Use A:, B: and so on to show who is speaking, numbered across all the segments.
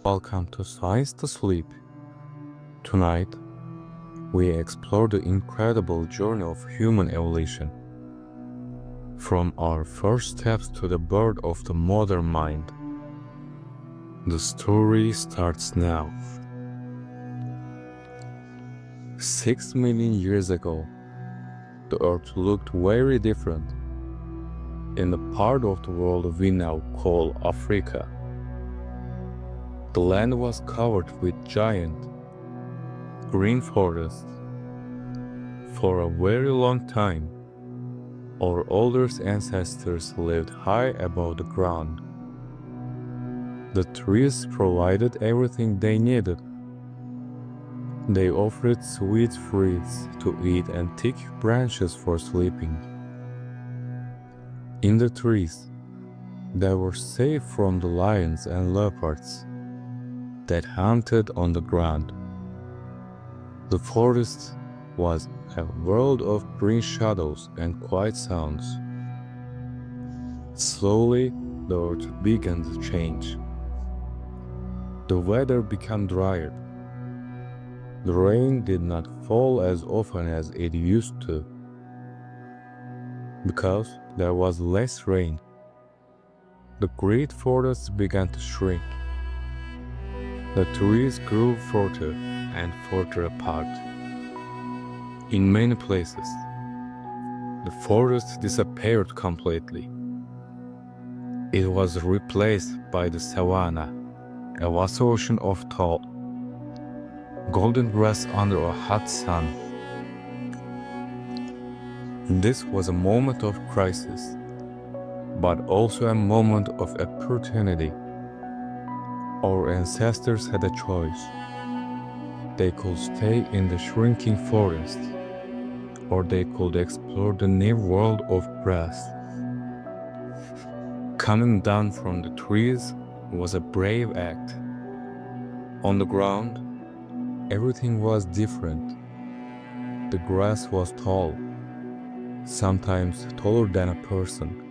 A: Welcome to Science to Sleep. Tonight, we explore the incredible journey of human evolution. From our first steps to the birth of the modern mind. The story starts now. 6 million years ago, the Earth looked very different. In the part of the world we now call Africa, the land was covered with giant green forests. For a very long time, our oldest ancestors lived high above the ground. The trees provided everything they needed. They offered sweet fruits to eat and thick branches for sleeping. In the trees, they were safe from the lions and leopards that hunted on the ground. The forest was a world of green shadows and quiet sounds. Slowly, the earth began to change. The weather became drier. The rain did not fall as often as it used to. Because there was less rain, the great forests began to shrink. The trees grew further and further apart. In many places, the forest disappeared completely. It was replaced by the savanna, a vast ocean of tall, golden grass under a hot sun. This was a moment of crisis, but also a moment of opportunity. Our ancestors had a choice. They could stay in the shrinking forest, or they could explore the new world of grass. Coming down from the trees was a brave act. On the ground, everything was different. The grass was tall, sometimes taller than a person.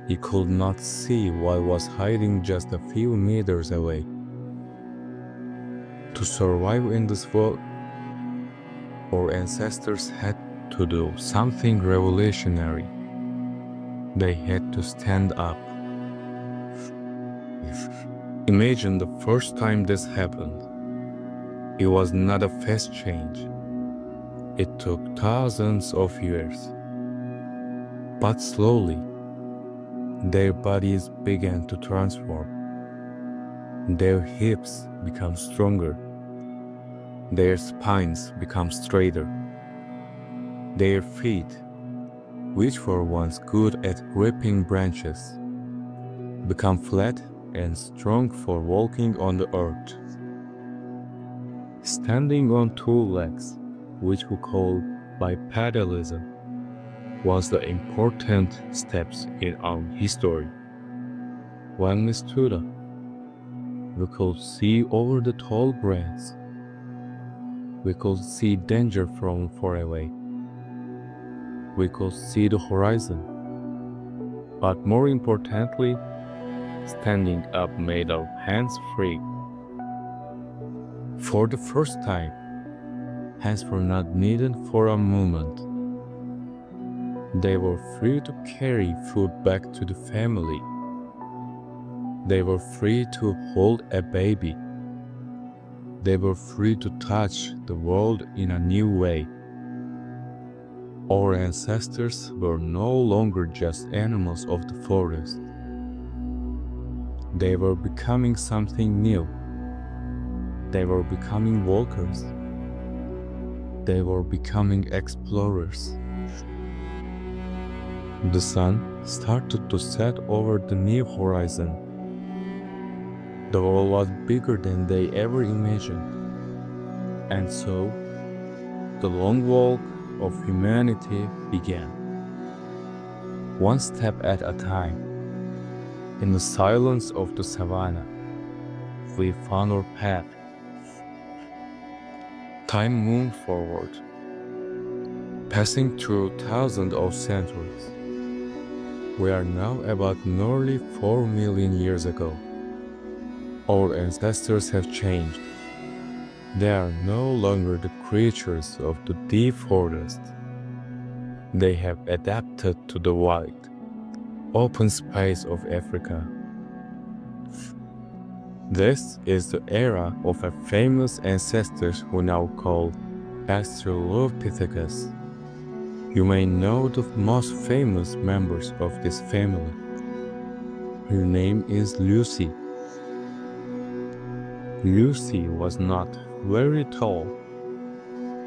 A: He could not see what was hiding just a few meters away. To survive in this world, our ancestors had to do something revolutionary. They had to stand up. Imagine the first time this happened. It was not a fast change. It took thousands of years. But slowly, their bodies began to transform. Their hips became stronger. Their spines became straighter. Their feet, which were once good at gripping branches, became flat and strong for walking on the earth. Standing on two legs, which we call bipedalism, was the important steps in our history. When we stood up, we could see over the tall grass. We could see danger from far away. We could see the horizon. But more importantly, standing up made our hands free. For the first time, hands were not needed for a moment. They were free to carry food back to the family. They were free to hold a baby. They were free to touch the world in a new way. Our ancestors were no longer just animals of the forest. They were becoming something new. They were becoming walkers. They were becoming explorers. The sun started to set over the new horizon. The world was bigger than they ever imagined. And so, the long walk of humanity began. One step at a time. In the silence of the savannah, we found our path. Time moved forward, passing through thousands of centuries. We are now about nearly 4 million years ago. Our ancestors have changed. They are no longer the creatures of the deep forest. They have adapted to the wide, open space of Africa. This is the era of our famous ancestors who now call Australopithecus. You may know the most famous members of this family. Her name is Lucy. Lucy was not very tall,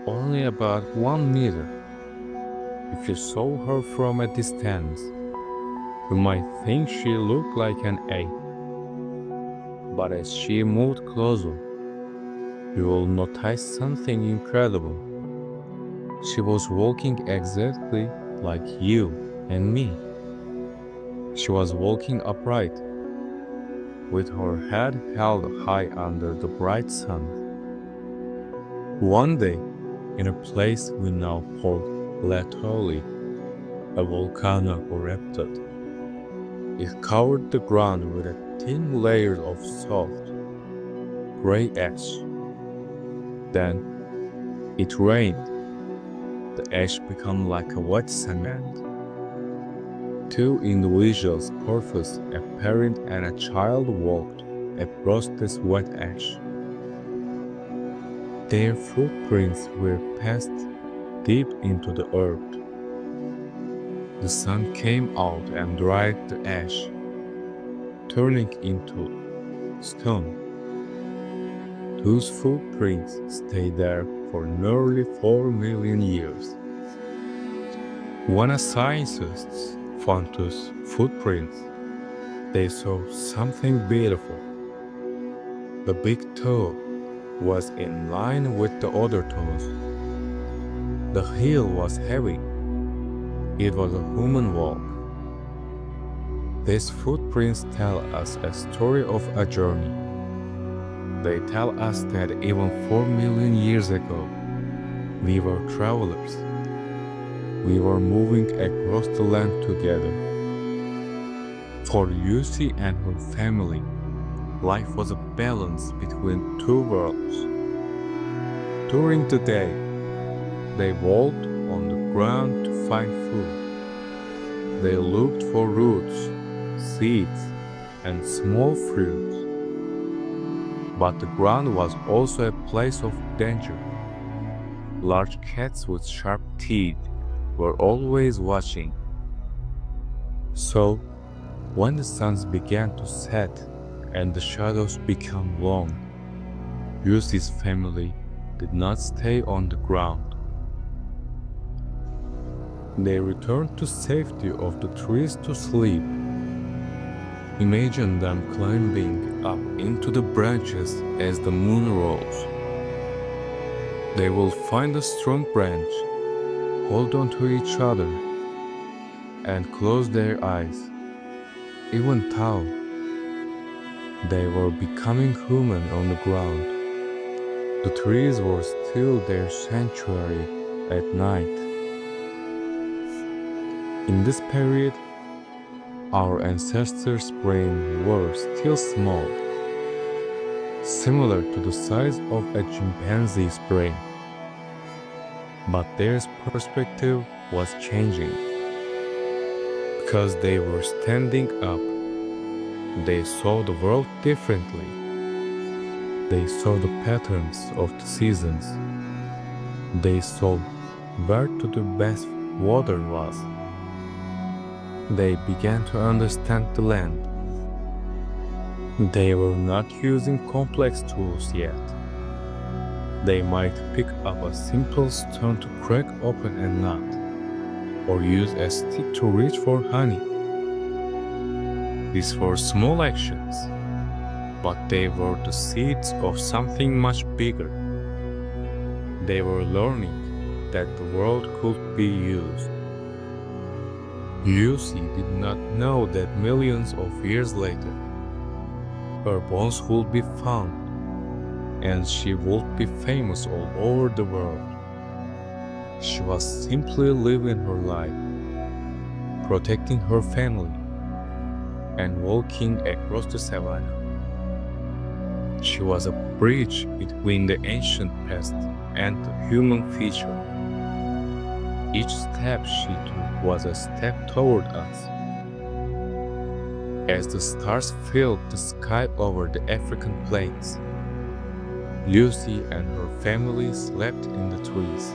A: only about 1 meter. If you saw her from a distance, you might think she looked like an ape. But as she moved closer, you will notice something incredible. She was walking exactly like you and me. She was walking upright, with her head held high under the bright sun. One day, in a place we now call Latoli, a volcano erupted. It covered the ground with a thin layer of soft, gray ash. Then it rained. The ash became like a wet cement. Two individuals, corpses, a parent and a child, walked across this wet ash. Their footprints were passed deep into the earth. The sun came out and dried the ash, turning into stone. Those footprints stayed there for nearly 4 million years. When scientists found those footprints, they saw something beautiful. The big toe was in line with the other toes. The heel was heavy. It was a human walk. These footprints tell us a story of a journey. They tell us that even 4 million years ago, we were travelers. We were moving across the land together. For Lucy and her family, life was a balance between two worlds. During the day, they walked on the ground to find food. They looked for roots, seeds, and small fruits. But the ground was also a place of danger. Large cats with sharp teeth were always watching. So, when the sun began to set and the shadows became long, Lucy's family did not stay on the ground. They returned to safety of the trees to sleep. Imagine them climbing up into the branches as the moon rose. They will find a strong branch, hold on to each other, and close their eyes. Even though they were becoming human on the ground, the trees were still their sanctuary at night. In this period, our ancestors' brains were still small, similar to the size of a chimpanzee's brain. But their perspective was changing. Because they were standing up, they saw the world differently. They saw the patterns of the seasons. They saw where to the best water was. They began to understand the land. They were not using complex tools yet. They might pick up a simple stone to crack open a nut, or use a stick to reach for honey. These were small actions, but they were the seeds of something much bigger. They were learning that the world could be used. Lucy did not know that millions of years later, her bones would be found, and she would be famous all over the world. She was simply living her life, protecting her family, and walking across the savannah. She was a bridge between the ancient past and the human future. Each step she took was a step toward us. As the stars filled the sky over the African plains, Lucy and her family slept in the trees,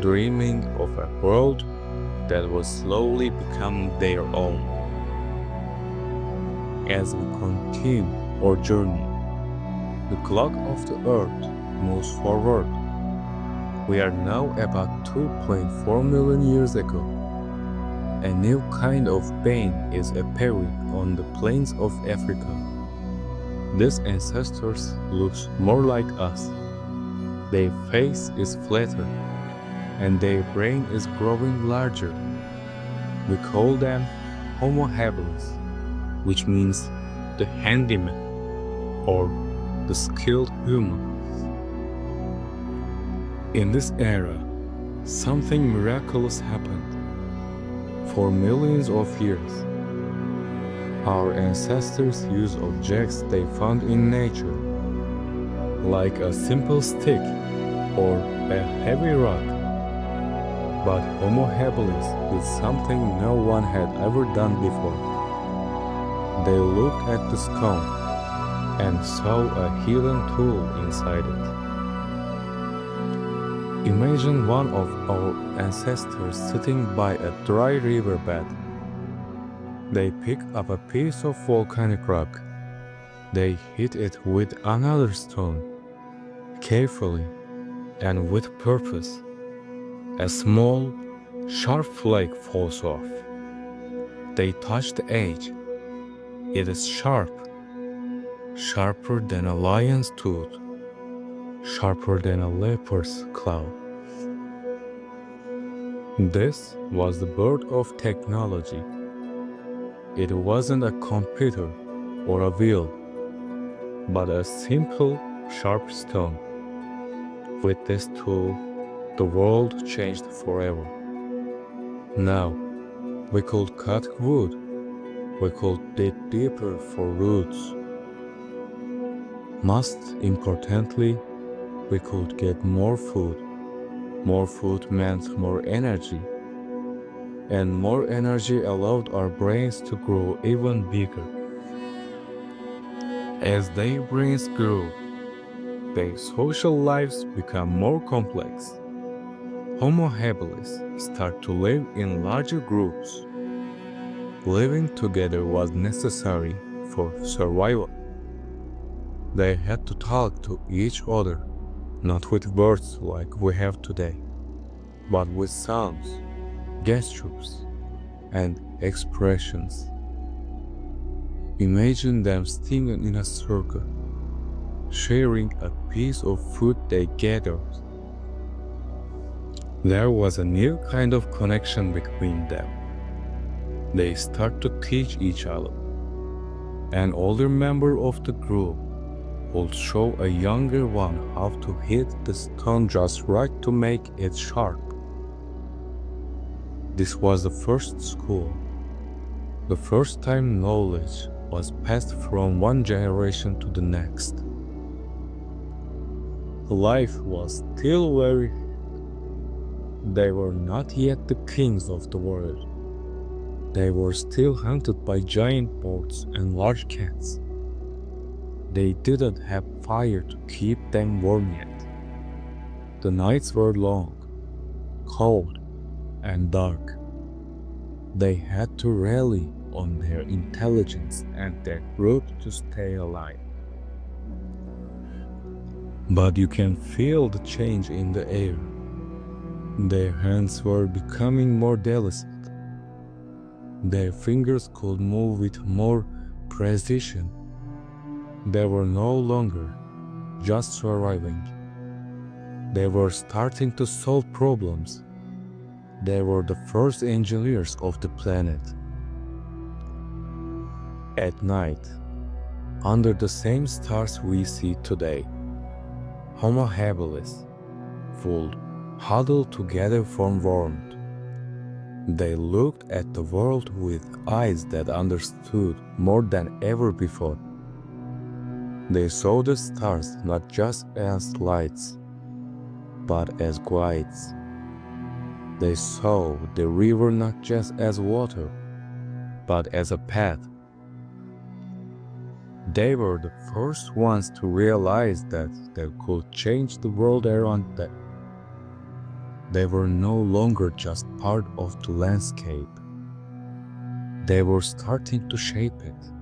A: dreaming of a world that was slowly becoming their own. As we continue our journey, the clock of the earth moves forward. We are now about 2.4 million years ago. A new kind of being is appearing on the plains of Africa. These ancestors look more like us. Their face is flatter, and their brain is growing larger. We call them Homo habilis, which means the handyman or the skilled human. In this era, something miraculous happened. For millions of years, our ancestors used objects they found in nature, like a simple stick or a heavy rock. But Homo habilis did something no one had ever done before. They looked at the stone and saw a hidden tool inside it. Imagine one of our ancestors sitting by a dry riverbed. They pick up a piece of volcanic rock. They hit it with another stone, carefully and with purpose. A small, sharp flake falls off. They touch the edge. It is sharp, sharper than a lion's tooth, sharper than a leopard's claw. This was the birth of technology. It wasn't a computer or a wheel, but a simple, sharp stone. With this tool, the world changed forever. Now, we could cut wood. We could dig deeper for roots. Most importantly, we could get more food. More food meant more energy. And more energy allowed our brains to grow even bigger. As their brains grew, their social lives become more complex. Homo habilis start to live in larger groups. Living together was necessary for survival. They had to talk to each other, not with words like we have today, but with sounds, gestures, and expressions. Imagine them standing in a circle, sharing a piece of food they gathered. There was a new kind of connection between them. They start to teach each other. An older member of the group would show a younger one how to hit the stone just right to make it sharp. This was the first school, the first time knowledge was passed from one generation to the next. Life was still very. They were not yet the kings of the world. They were still hunted by giant birds and large cats. They didn't have fire to keep them warm yet. The nights were long, cold, and dark. They had to rely on their intelligence and their group to stay alive. But you can feel the change in the air. Their hands were becoming more delicate. Their fingers could move with more precision. They were no longer just surviving. They were starting to solve problems. They were the first engineers of the planet. At night, under the same stars we see today, Homo habilis would huddle together for warmth. They looked at the world with eyes that understood more than ever before. They saw the stars not just as lights, but as guides. They saw the river not just as water, but as a path. They were the first ones to realize that they could change the world around them. They were no longer just part of the landscape. They were starting to shape it.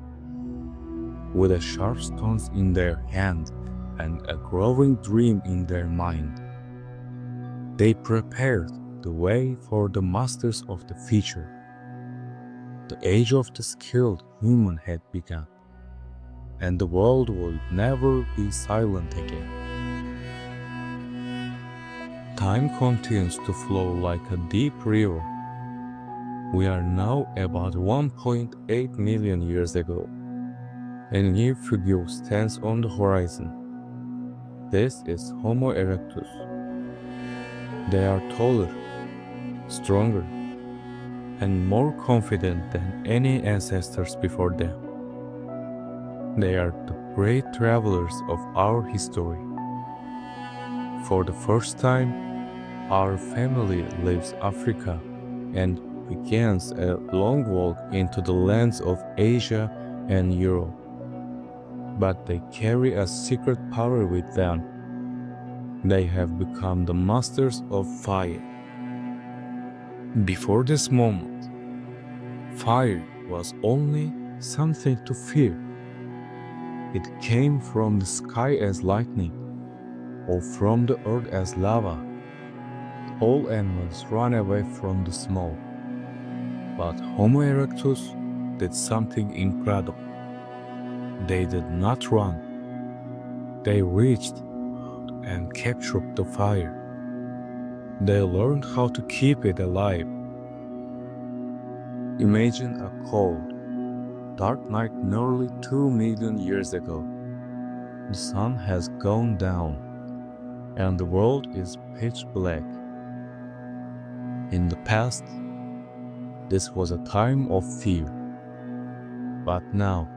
A: With a sharp stones in their hand and a growing dream in their mind, they prepared the way for the masters of the future. The age of the skilled human had begun, and the world would never be silent again. Time continues to flow like a deep river. We are now about 1.8 million years ago. A new figure stands on the horizon. This is Homo erectus. They are taller, stronger, and more confident than any ancestors before them. They are the great travelers of our history. For the first time, our family leaves Africa and begins a long walk into the lands of Asia and Europe. But they carry a secret power with them. They have become the masters of fire. Before this moment, fire was only something to fear. It came from the sky as lightning, or from the earth as lava. All animals ran away from the smoke. But Homo erectus did something incredible. They did not run. They reached and captured the fire. They learned how to keep it alive. Imagine a cold, dark night nearly 2 million years ago. The sun has gone down, and the world is pitch black. In the past, this was a time of fear. But now,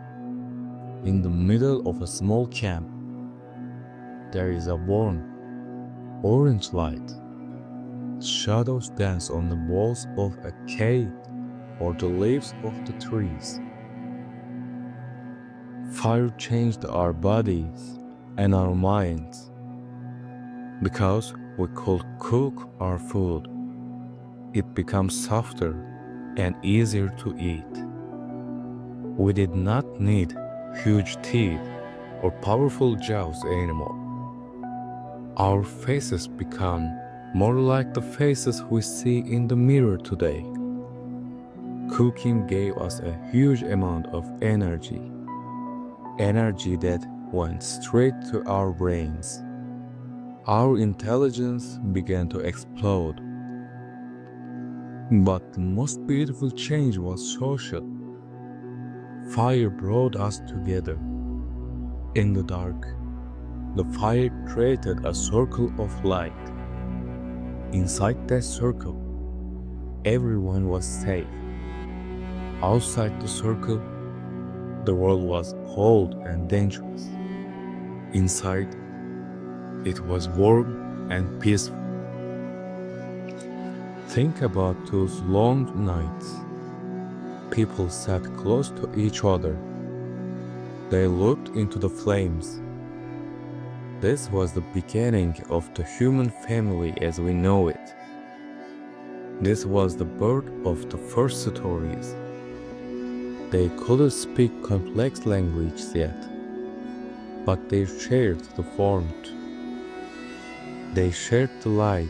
A: in the middle of a small camp, there is a warm, orange light. Shadows dance on the walls of a cave or the leaves of the trees. Fire changed our bodies and our minds. Because we could cook our food, it becomes softer and easier to eat. We did not need huge teeth or powerful jaws anymore. Our faces become more like the faces we see in the mirror today. Cooking gave us a huge amount of energy that went straight to our brains. Our intelligence began to explode. But the most beautiful change was social. Fire brought us together. In the dark, the fire created a circle of light. Inside that circle, everyone was safe. Outside the circle, the world was cold and dangerous. Inside, it was warm and peaceful. Think about those long nights. People sat close to each other. They looked into the flames. This was the beginning of the human family as we know it. This was the birth of the first stories. They couldn't speak complex languages yet, but they shared the warmth. They shared the light.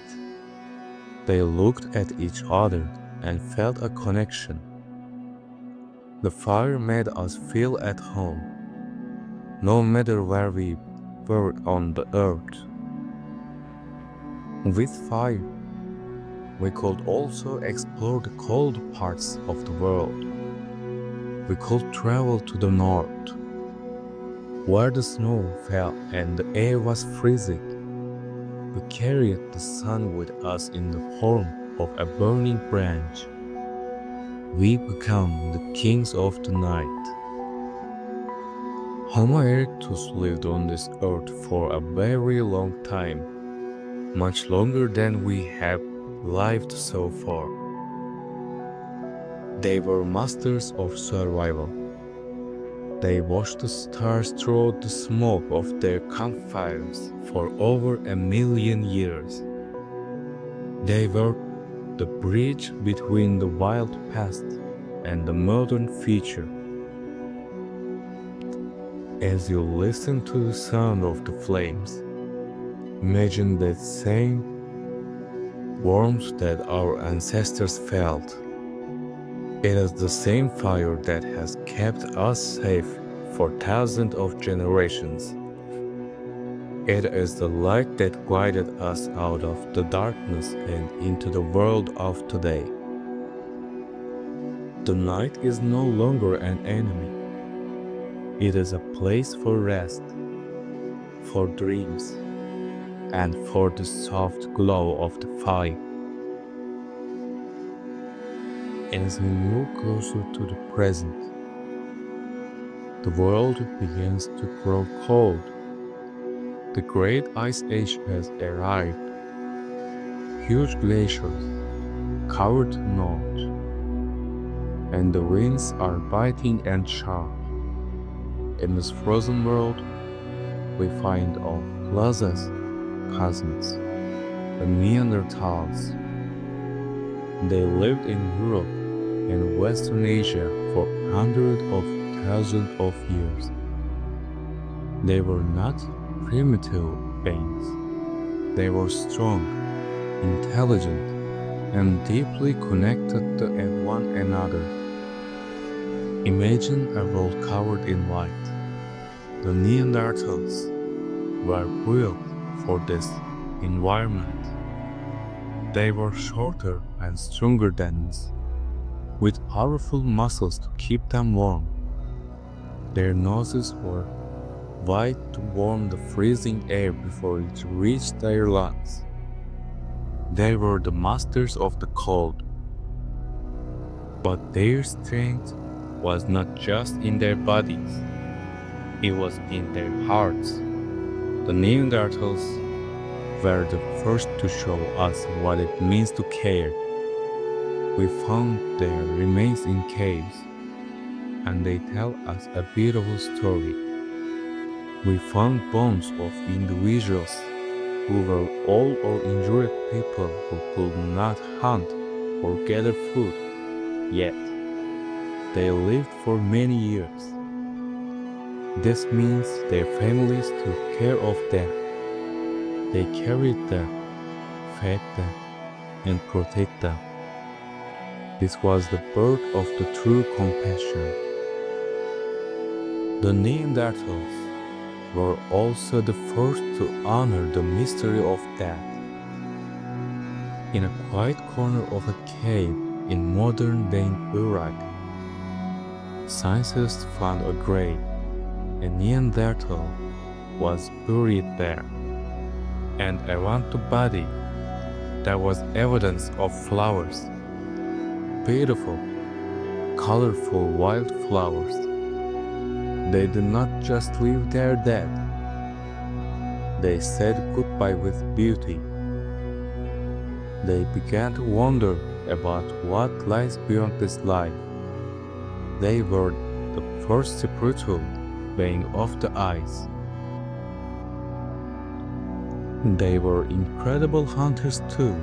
A: They looked at each other and felt a connection. The fire made us feel at home, no matter where we were on the earth. With fire, we could also explore the cold parts of the world. We could travel to the north, where the snow fell and the air was freezing. We carried the sun with us in the form of a burning branch. We become the kings of the night. Homo erectus lived on this earth for a very long time, much longer than we have lived so far. They were masters of survival. They watched the stars through the smoke of their campfires for over 1,000,000 years. They were the bridge between the wild past and the modern future. As you listen to the sound of the flames, imagine that same warmth that our ancestors felt. It is the same fire that has kept us safe for thousands of generations. It is the light that guided us out of the darkness and into the world of today. The night is no longer an enemy. It is a place for rest, for dreams, and for the soft glow of the fire. As we move closer to the present, the world begins to grow cold. The Great Ice Age has arrived. Huge glaciers covered the north, and the winds are biting and sharp. In this frozen world, we find our closest cousins, the Neanderthals. They lived in Europe and Western Asia for hundreds of thousands of years. They were not primitive beings. They were strong, intelligent, and deeply connected to one another. Imagine a world covered in light. The Neanderthals were built for this environment. They were shorter and stronger than us, with powerful muscles to keep them warm. Their noses were wide to warm the freezing air before it reached their lungs. They were the masters of the cold. But their strength was not just in their bodies, it was in their hearts. The Neanderthals were the first to show us what it means to care. We found their remains in caves, and they tell us a beautiful story. We found bones of individuals who were old or injured people who could not hunt or gather food, yet they lived for many years. This means their families took care of them. They carried them, fed them, and protected them. This was the birth of the true compassion. The Neanderthals were also the first to honor the mystery of death. In a quiet corner of a cave in modern-day Iraq, scientists found a grave. A Neanderthal was buried there, and around the body there was evidence of flowers. Beautiful, colorful wildflowers. They did not just leave their dead. They said goodbye with beauty. They began to wonder about what lies beyond this life. They were the first spiritual being of the ice. They were incredible hunters too.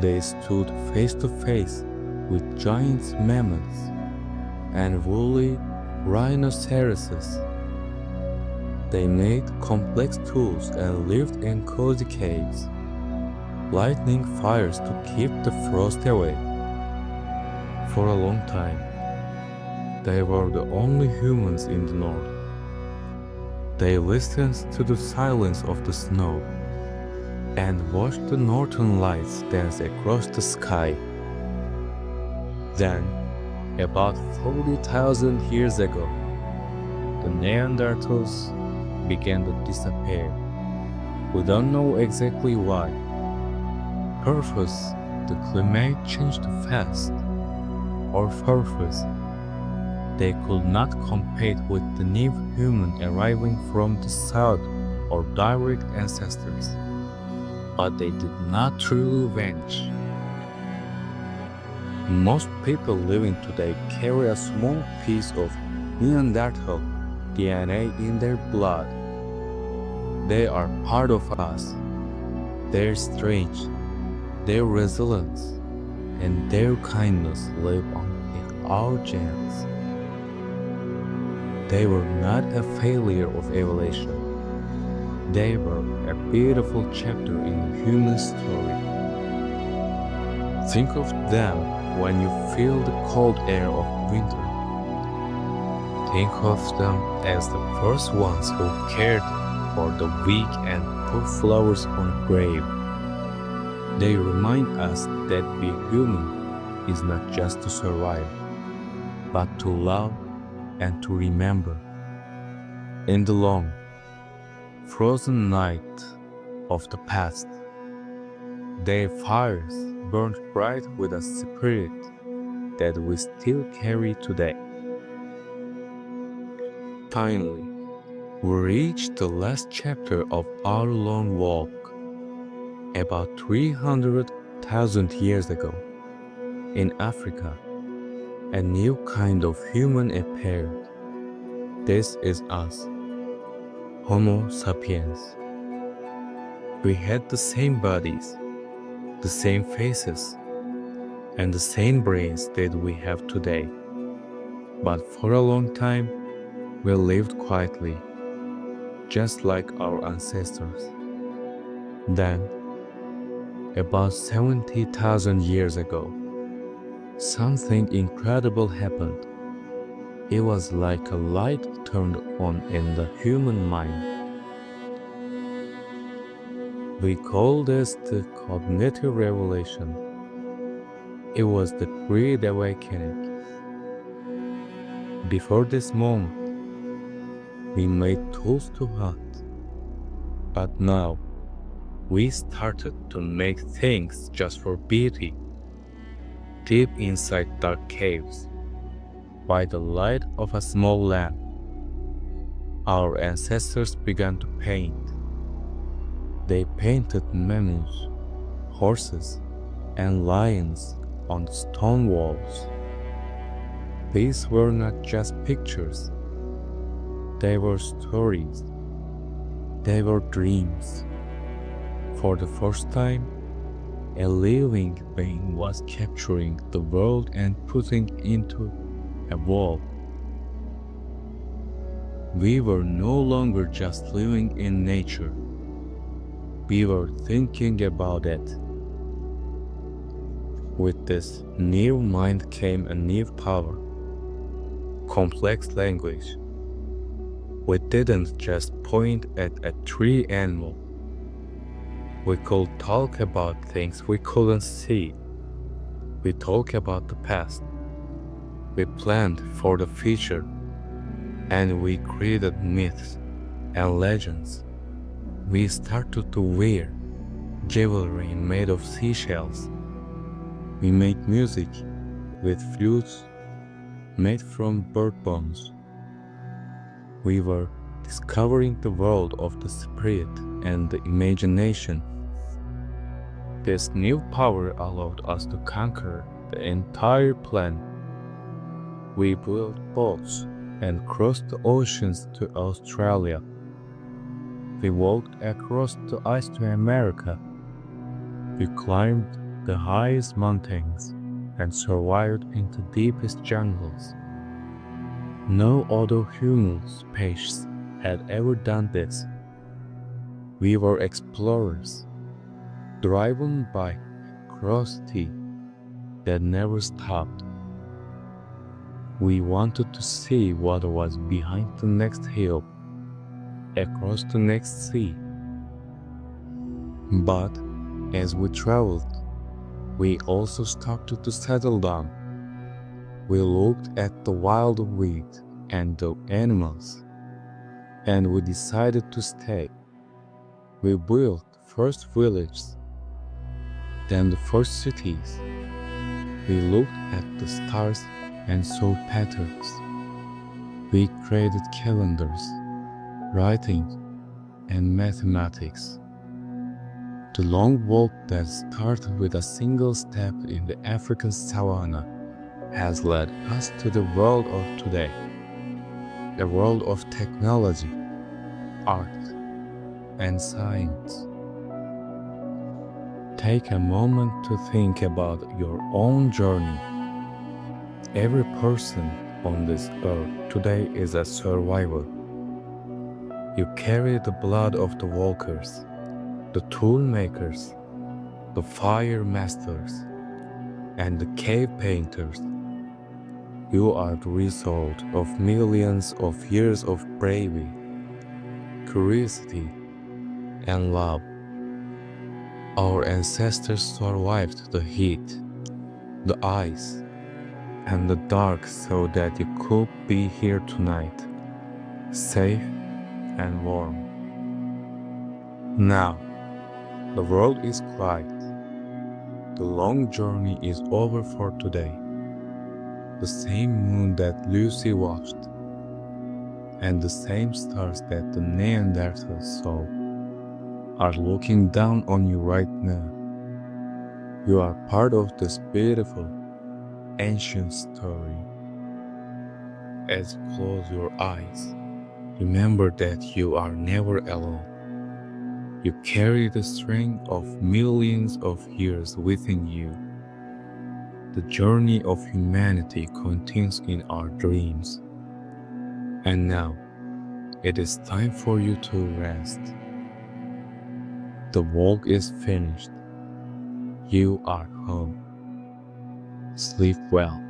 A: They stood face to face with giant mammoths and woolly rhinoceroses. They made complex tools and lived in cozy caves, lighting fires to keep the frost away. For a long time, they were the only humans in the north. They listened to the silence of the snow and watched the northern lights dance across the sky. Then, about 40,000 years ago, the Neanderthals began to disappear. We don't know exactly why. Purpose, the climate changed fast, or purpose, They could not compete with the new human arriving from the south or direct ancestors, but they did not truly vanish. Most people living today carry a small piece of Neanderthal DNA in their blood. They are part of us. Their strength, their resilience, and their kindness live on in our genes. They were not a failure of evolution. They were a beautiful chapter in the human story. Think of them when you feel the cold air of winter. Think of them as the first ones who cared for the weak and put flowers on a grave. They remind us that being human is not just to survive, but to love and to remember. In the long, frozen night of the past, their fires burned bright with a spirit that we still carry today. Finally, we reached the last chapter of our long walk. About 300,000 years ago, in Africa, a new kind of human appeared. This is us, Homo sapiens. We had the same bodies, the same faces, and the same brains that we have today. But for a long time, we lived quietly, just like our ancestors. Then, about 70,000 years ago, something incredible happened. It was like a light turned on in the human mind. We call this the cognitive revolution. It was the Great Awakening. Before this moment, we made tools to hunt. But now, we started to make things just for beauty. Deep inside dark caves, by the light of a small lamp, our ancestors began to paint. They painted menus, horses, and lions on the stone walls. These were not just pictures. They were stories. They were dreams. For the first time, a living being was capturing the world and putting it into a wall. We were no longer just living in nature. We were thinking about it. With this new mind came a new power, complex language. We didn't just point at a tree animal. We could talk about things we couldn't see. We talked about the past. We planned for the future. And we created myths and legends. We started to wear jewelry made of seashells. We made music with flutes made from bird bones. We were discovering the world of the spirit and the imagination. This new power allowed us to conquer the entire planet. We built boats and crossed the oceans to Australia. We walked across the ice to America. We climbed the highest mountains and survived in the deepest jungles. No other human species had ever done this. We were explorers, driven by curiosity that never stopped. We wanted to see what was behind the next hill, across the next sea. But as we traveled, we also started to settle down. We looked at the wild weeds and the animals, and we decided to stay. We built first villages, then the first cities. We looked at the stars and saw patterns. created calendars, writing, and mathematics. The long walk that started with a single step in the African Savannah has led us to the world of today, the world of technology, art, and science. Take a moment to think about your own journey. Every person on this earth today is a survivor. You carry the blood of the walkers, the tool makers, the fire masters, and the cave painters. You are the result of millions of years of bravery, curiosity, and love. Our ancestors survived the heat, the ice, and the dark so that you could be here tonight, safe and warm. Now, the world is quiet. The long journey is over for today. The same moon that Lucy watched, and the same stars that the Neanderthals saw, are looking down on you right now. You are part of this beautiful, ancient story. As you close your eyes, remember that you are never alone. You carry the strength of millions of years within you. The journey of humanity continues in our dreams. And now, it is time for you to rest. The walk is finished. You are home. Sleep well.